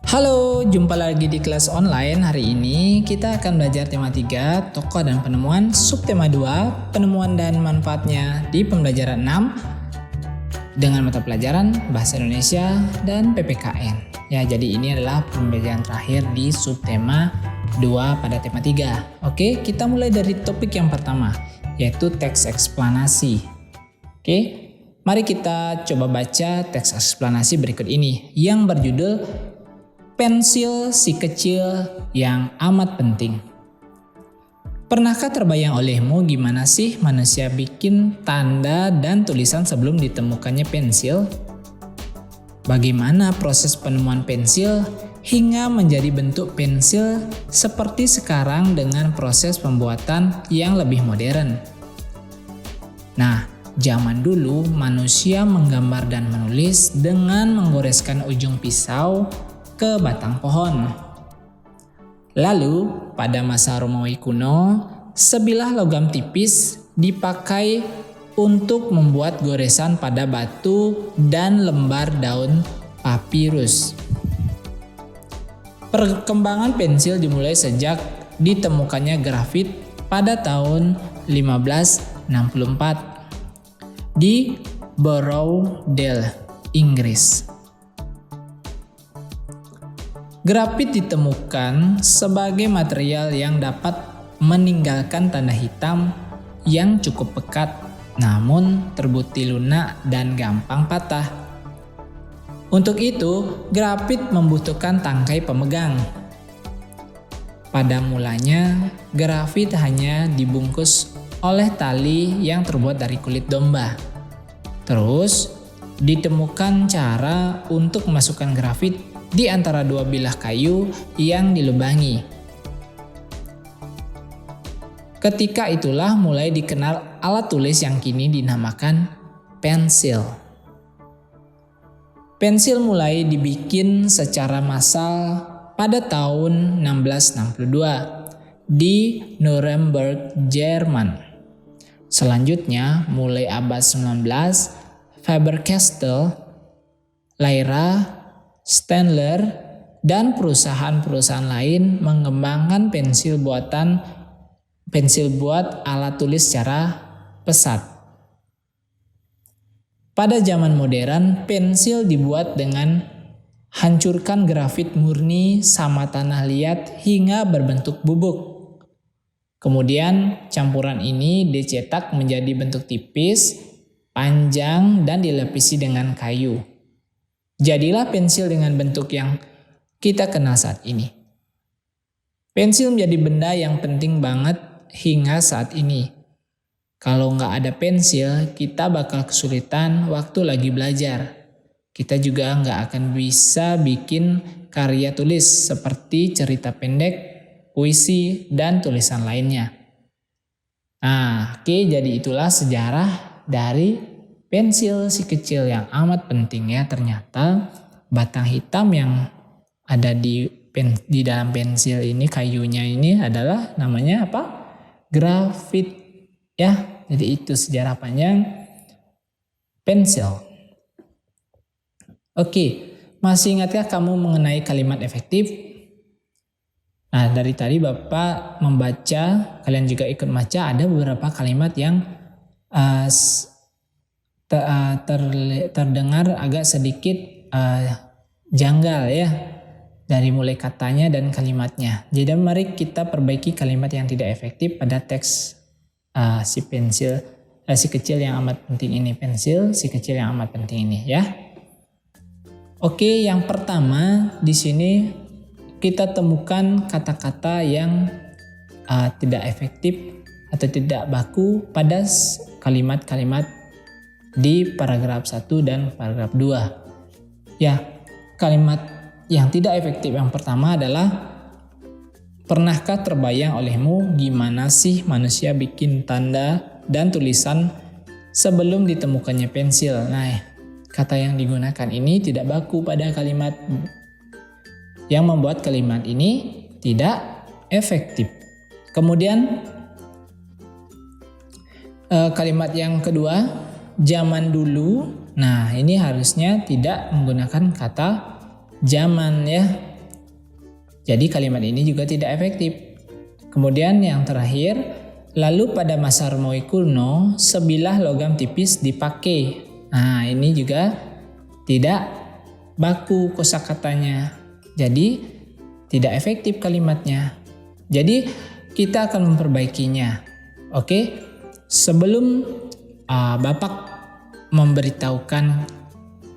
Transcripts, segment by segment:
Halo, jumpa lagi di kelas online. Hari ini kita akan belajar tema 3, tokoh dan penemuan, subtema 2, penemuan dan manfaatnya di pembelajaran 6 dengan mata pelajaran Bahasa Indonesia dan PPKN. Ya, jadi ini adalah pembelajaran terakhir di subtema 2 pada tema 3. Oke, kita mulai dari topik yang pertama, yaitu teks eksplanasi. Oke, mari kita coba baca teks eksplanasi berikut ini yang berjudul Pensil si kecil yang amat penting. Pernahkah terbayang olehmu gimana sih manusia bikin tanda dan tulisan sebelum ditemukannya pensil? Bagaimana proses penemuan pensil hingga menjadi bentuk pensil seperti sekarang dengan proses pembuatan yang lebih modern? Nah, zaman dulu manusia menggambar dan menulis dengan menggoreskan ujung pisau ke batang pohon. Lalu, pada masa Romawi kuno, sebilah logam tipis dipakai untuk membuat goresan pada batu dan lembar daun papirus. Perkembangan pensil dimulai sejak ditemukannya grafit pada tahun 1564 di Borrowdale, Inggris. Grafit ditemukan sebagai material yang dapat meninggalkan tanda hitam yang cukup pekat, namun terbukti lunak dan gampang patah. Untuk itu, grafit membutuhkan tangkai pemegang. Pada mulanya, grafit hanya dibungkus oleh tali yang terbuat dari kulit domba. Terus, ditemukan cara untuk memasukkan grafit di antara dua bilah kayu yang dilubangi. Ketika itulah mulai dikenal alat tulis yang kini dinamakan pensil. Pensil mulai dibikin secara massal pada tahun 1662 di Nuremberg, Jerman. Selanjutnya, mulai abad 19, Faber-Castell, Lyra, Staedtler, dan perusahaan-perusahaan lain mengembangkan pensil buat alat tulis secara pesat. Pada zaman modern, pensil dibuat dengan hancurkan grafit murni sama tanah liat hingga berbentuk bubuk. Kemudian campuran ini dicetak menjadi bentuk tipis, panjang, dan dilapisi dengan kayu. Jadilah pensil dengan bentuk yang kita kenal saat ini. Pensil menjadi benda yang penting banget hingga saat ini. Kalau nggak ada pensil, kita bakal kesulitan waktu lagi belajar. Kita juga nggak akan bisa bikin karya tulis seperti cerita pendek, puisi, dan tulisan lainnya. Nah, oke, jadi itulah sejarah dari pensil si kecil yang amat penting ya. Ternyata batang hitam yang ada di dalam pensil ini, kayunya ini adalah namanya apa? Grafit ya. Jadi itu sejarah panjang pensil. Oke, masih ingatkah kamu mengenai kalimat efektif? Nah, dari tadi Bapak membaca, kalian juga ikut baca, ada beberapa kalimat yang terdengar agak sedikit janggal ya, dari mulai katanya dan kalimatnya. Jadi mari kita perbaiki kalimat yang tidak efektif pada teks si kecil yang amat penting ini. Pensil si kecil yang amat penting ini ya. Oke, yang pertama di sini kita temukan kata-kata yang tidak efektif atau tidak baku pada kalimat-kalimat di paragraf 1 dan paragraf 2. Ya, kalimat yang tidak efektif yang pertama adalah, pernahkah terbayang olehmu gimana sih manusia bikin tanda dan tulisan sebelum ditemukannya pensil? Nah, kata yang digunakan ini tidak baku pada kalimat yang membuat kalimat ini tidak efektif. Kemudian kalimat yang kedua, zaman dulu. Nah, ini harusnya tidak menggunakan kata zaman ya. Jadi kalimat ini juga tidak efektif. Kemudian yang terakhir, lalu pada masa Romawi kuno sebilah logam tipis dipakai. Nah, ini juga tidak baku kosakatanya. Jadi tidak efektif kalimatnya. Jadi kita akan memperbaikinya. Oke, sebelum Bapak memberitahukan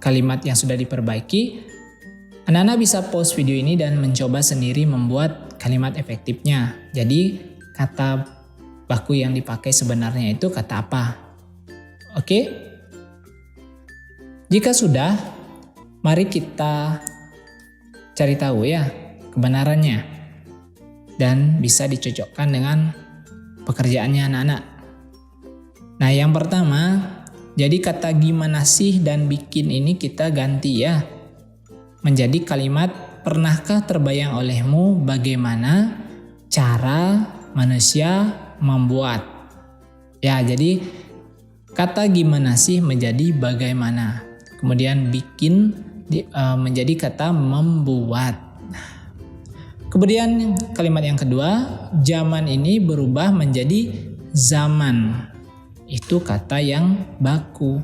kalimat yang sudah diperbaiki, anak-anak bisa pause video ini dan mencoba sendiri membuat kalimat efektifnya. Jadi kata baku yang dipakai sebenarnya itu kata apa? Oke? Jika sudah, mari kita cari tahu ya kebenarannya dan bisa dicocokkan dengan pekerjaannya anak-anak. Nah, yang pertama, jadi kata gimana sih dan bikin ini kita ganti ya menjadi kalimat pernahkah terbayang olehmu bagaimana cara manusia membuat. Ya, jadi kata gimana sih menjadi bagaimana. Kemudian bikin menjadi kata membuat. Kemudian kalimat yang kedua, zaman ini berubah menjadi zaman. Itu kata yang baku.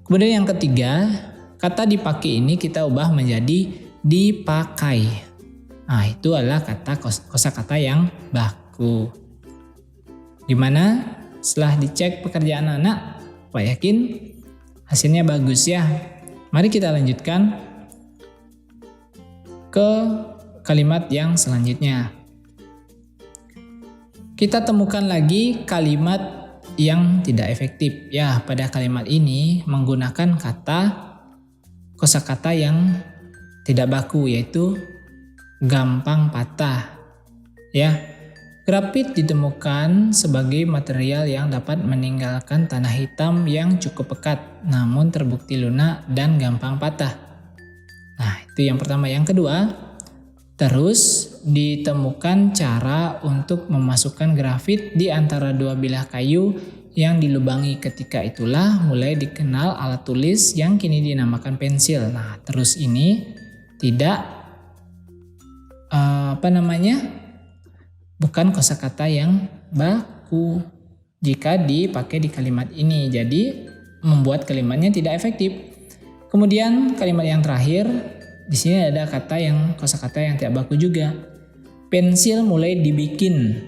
Kemudian yang ketiga, kata dipakai ini kita ubah menjadi dipakai. Nah, itu adalah kata kosakata yang baku. Gimana? Setelah dicek pekerjaan anak, Pak yakin hasilnya bagus ya. Mari kita lanjutkan ke kalimat yang selanjutnya. Kita temukan lagi kalimat yang tidak efektif. Ya, pada kalimat ini menggunakan kata kosakata yang tidak baku, yaitu gampang patah. Ya, grafit ditemukan sebagai material yang dapat meninggalkan tanah hitam yang cukup pekat, namun terbukti lunak dan gampang patah. Nah, itu yang pertama. Yang kedua, terus ditemukan cara untuk memasukkan grafit di antara dua bilah kayu yang dilubangi. Ketika itulah mulai dikenal alat tulis yang kini dinamakan pensil. Nah, terus ini tidak bukan kosakata yang baku jika dipakai di kalimat ini. Jadi membuat kalimatnya tidak efektif. Kemudian kalimat yang terakhir, di sini ada kata yang kosakata yang tidak baku juga. Pensil mulai dibikin.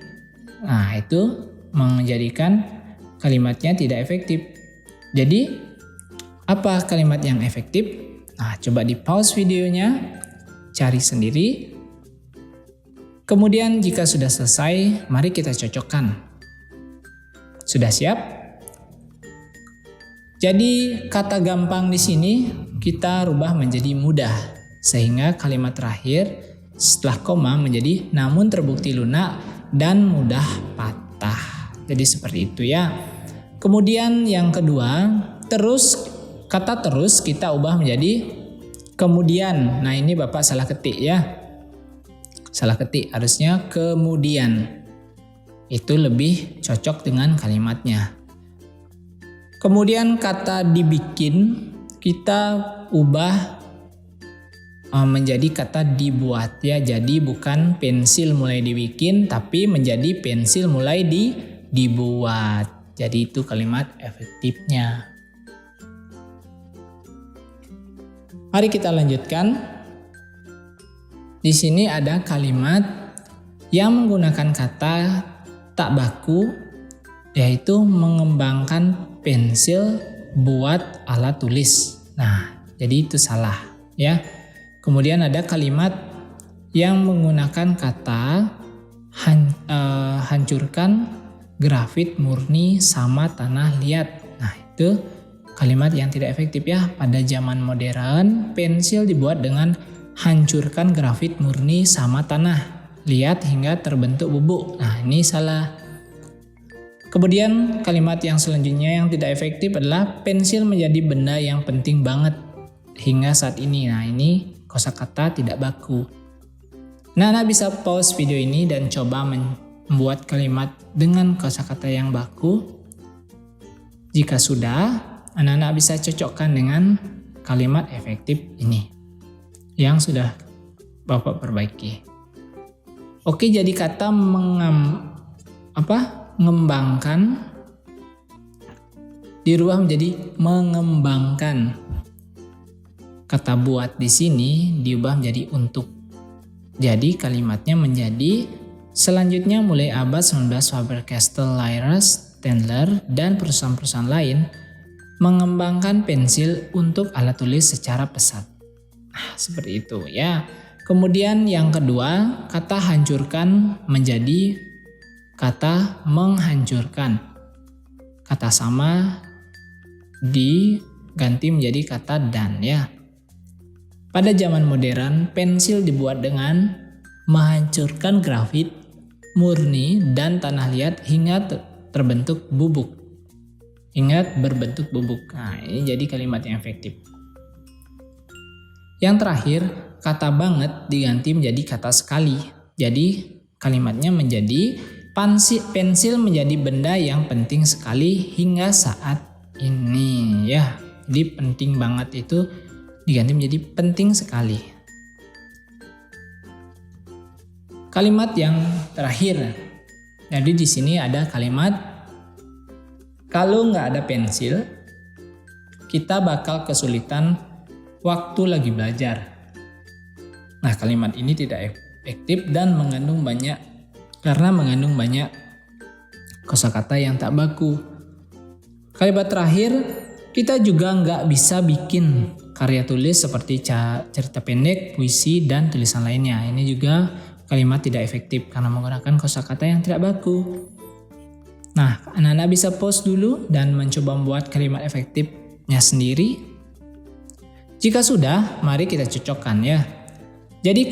Nah, itu menjadikan kalimatnya tidak efektif. Jadi, apa kalimat yang efektif? Nah, coba di pause videonya, cari sendiri. Kemudian jika sudah selesai, mari kita cocokkan. Sudah siap? Jadi, kata gampang di sini kita rubah menjadi mudah. Sehingga kalimat terakhir setelah koma menjadi namun terbukti lunak dan mudah patah. Jadi seperti itu ya. Kemudian yang kedua, kata terus kita ubah menjadi kemudian. Nah, ini Bapak salah ketik ya. Salah ketik, harusnya kemudian. Itu lebih cocok dengan kalimatnya. Kemudian kata dibikin kita ubah menjadi kata dibuat ya. Jadi bukan pensil mulai dibikin, tapi menjadi pensil mulai dibuat. Jadi itu kalimat efektifnya. Mari kita lanjutkan. Di sini ada kalimat yang menggunakan kata tak baku, yaitu mengembangkan pensil buat alat tulis. Nah, jadi itu salah ya. Kemudian ada kalimat yang menggunakan kata hancurkan grafit murni sama tanah liat. Nah, itu kalimat yang tidak efektif ya. Pada zaman modern, pensil dibuat dengan hancurkan grafit murni sama tanah liat hingga terbentuk bubuk. Nah, ini salah. Kemudian kalimat yang selanjutnya yang tidak efektif adalah pensil menjadi benda yang penting banget hingga saat ini. Nah, ini kosakata tidak baku. Nah, Anda bisa pause video ini dan coba membuat kalimat dengan kosakata yang baku. Jika sudah, anak-anak bisa cocokkan dengan kalimat efektif ini yang sudah Bapak perbaiki. Oke, jadi kata mengembangkan dirubah menjadi mengembangkan. Kata buat di sini diubah menjadi untuk. Jadi kalimatnya menjadi selanjutnya mulai abad 19 Faber-Castell, Lyra, Staedtler, dan perusahaan-perusahaan lain mengembangkan pensil untuk alat tulis secara pesat. Nah, seperti itu ya. Kemudian yang kedua, kata hancurkan menjadi kata menghancurkan. Kata sama diganti menjadi kata dan ya. Pada zaman modern, pensil dibuat dengan menghancurkan grafit murni dan tanah liat hingga terbentuk bubuk. Ingat, berbentuk bubuk. Nah, ini jadi kalimat yang efektif. Yang terakhir, kata banget diganti menjadi kata sekali. Jadi kalimatnya menjadi pensil menjadi benda yang penting sekali hingga saat ini ya. Jadi penting banget itu diganti menjadi penting sekali. Kalimat yang terakhir. Jadi di sini ada kalimat kalau nggak ada pensil, kita bakal kesulitan waktu lagi belajar. Nah, kalimat ini tidak efektif dan mengandung banyak kosakata yang tak baku. Kalimat terakhir, kita juga nggak bisa bikin karya tulis seperti cerita pendek, puisi, dan tulisan lainnya. Ini juga kalimat tidak efektif karena menggunakan kosakata yang tidak baku. Nah, anak-anak bisa pause dulu dan mencoba membuat kalimat efektifnya sendiri. Jika sudah, mari kita cocokkan ya. Jadi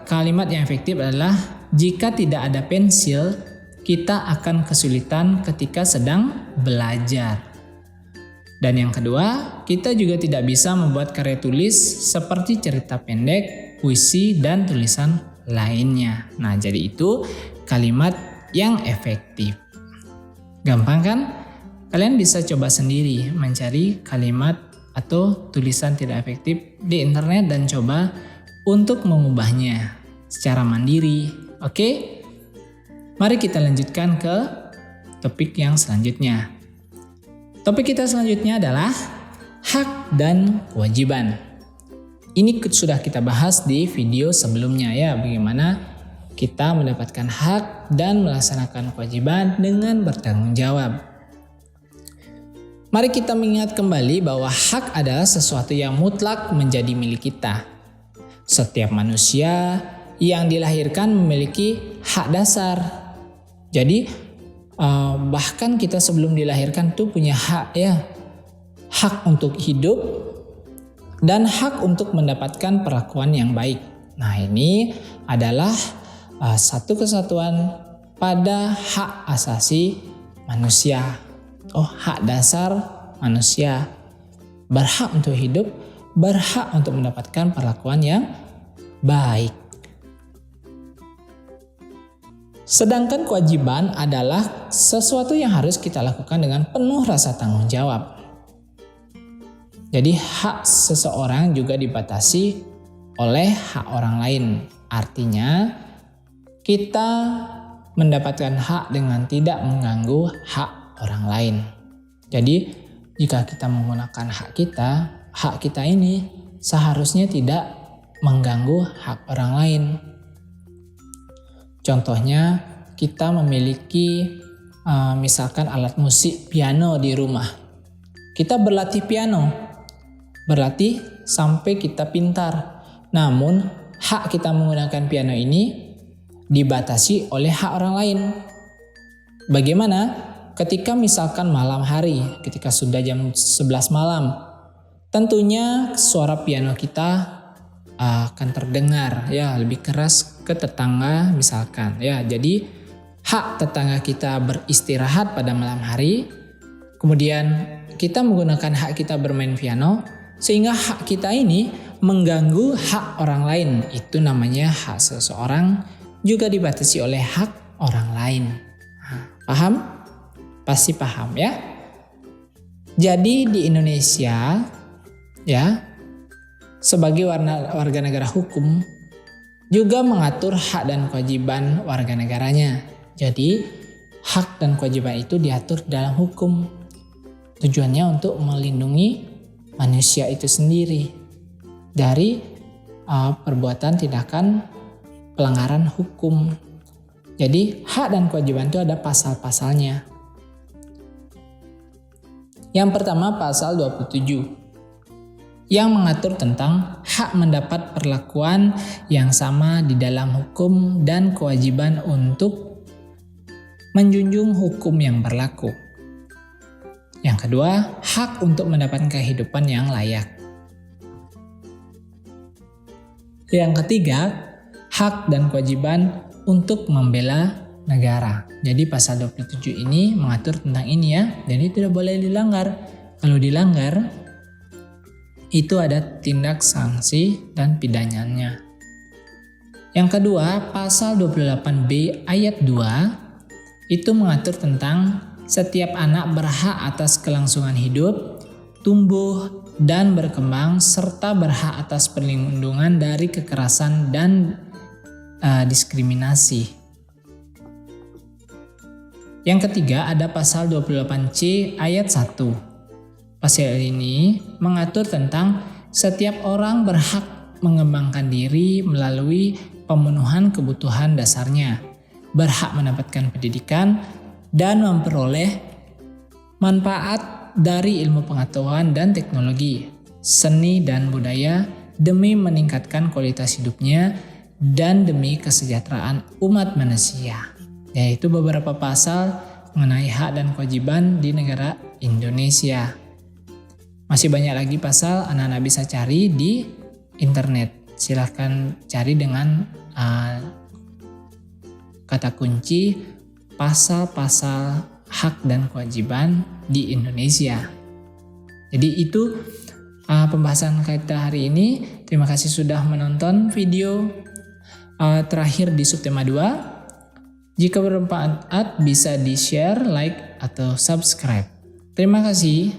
kalimat yang efektif adalah jika tidak ada pensil, kita akan kesulitan ketika sedang belajar. Dan yang kedua, kita juga tidak bisa membuat karya tulis seperti cerita pendek, puisi, dan tulisan lainnya. Nah, jadi itu kalimat yang efektif. Gampang kan? Kalian bisa coba sendiri mencari kalimat atau tulisan tidak efektif di internet dan coba untuk mengubahnya secara mandiri. Oke? Mari kita lanjutkan ke topik yang selanjutnya. Topik kita selanjutnya adalah hak dan kewajiban. Ini sudah kita bahas di video sebelumnya ya, bagaimana kita mendapatkan hak dan melaksanakan kewajiban dengan bertanggung jawab. Mari kita mengingat kembali bahwa hak adalah sesuatu yang mutlak menjadi milik kita. Setiap manusia yang dilahirkan memiliki hak dasar. Jadi bahkan kita sebelum dilahirkan tuh punya hak ya. Hak untuk hidup dan hak untuk mendapatkan perlakuan yang baik. Nah, ini adalah satu kesatuan pada hak asasi manusia. Hak dasar manusia. Berhak untuk hidup, berhak untuk mendapatkan perlakuan yang baik. Sedangkan kewajiban adalah sesuatu yang harus kita lakukan dengan penuh rasa tanggung jawab. Jadi hak seseorang juga dibatasi oleh hak orang lain. Artinya kita mendapatkan hak dengan tidak mengganggu hak orang lain. Jadi jika kita menggunakan hak kita ini seharusnya tidak mengganggu hak orang lain. Contohnya kita memiliki misalkan alat musik piano di rumah. Kita berlatih piano, berlatih sampai kita pintar. Namun hak kita menggunakan piano ini dibatasi oleh hak orang lain. Bagaimana? Ketika misalkan malam hari, ketika sudah jam 11 malam, tentunya suara piano kita akan terdengar ya lebih keras ke tetangga misalkan ya. Jadi hak tetangga kita beristirahat pada malam hari, kemudian kita menggunakan hak kita bermain piano sehingga hak kita ini mengganggu hak orang lain. Itu namanya hak seseorang juga dibatasi oleh hak orang lain. Paham? Pasti paham ya. Jadi di Indonesia ya, sebagai warga negara hukum, juga mengatur hak dan kewajiban warga negaranya. Jadi, hak dan kewajiban itu diatur dalam hukum. Tujuannya untuk melindungi manusia itu sendiri dari perbuatan tindakan pelanggaran hukum. Jadi, hak dan kewajiban itu ada pasal-pasalnya. Yang pertama pasal 27 yang mengatur tentang hak mendapat perlakuan yang sama di dalam hukum dan kewajiban untuk menjunjung hukum yang berlaku. Yang kedua, hak untuk mendapatkan kehidupan yang layak. Yang ketiga, hak dan kewajiban untuk membela negara. Jadi pasal 27 ini mengatur tentang ini ya, jadi tidak boleh dilanggar. Kalau dilanggar, itu ada tindak sanksi dan pidananya. Yang kedua, pasal 28B ayat 2 itu mengatur tentang setiap anak berhak atas kelangsungan hidup, tumbuh, dan berkembang, serta berhak atas perlindungan dari kekerasan dan diskriminasi. Yang ketiga, ada pasal 28C ayat 1. Pasal ini mengatur tentang setiap orang berhak mengembangkan diri melalui pemenuhan kebutuhan dasarnya, berhak mendapatkan pendidikan, dan memperoleh manfaat dari ilmu pengetahuan dan teknologi, seni dan budaya demi meningkatkan kualitas hidupnya dan demi kesejahteraan umat manusia. Yaitu beberapa pasal mengenai hak dan kewajiban di negara Indonesia. Masih banyak lagi pasal anak-anak bisa cari di internet. Silahkan cari dengan kata kunci pasal-pasal hak dan kewajiban di Indonesia. Jadi itu pembahasan kita hari ini. Terima kasih sudah menonton video terakhir di subtema 2. Jika bermanfaat bisa di-share, like, atau subscribe. Terima kasih.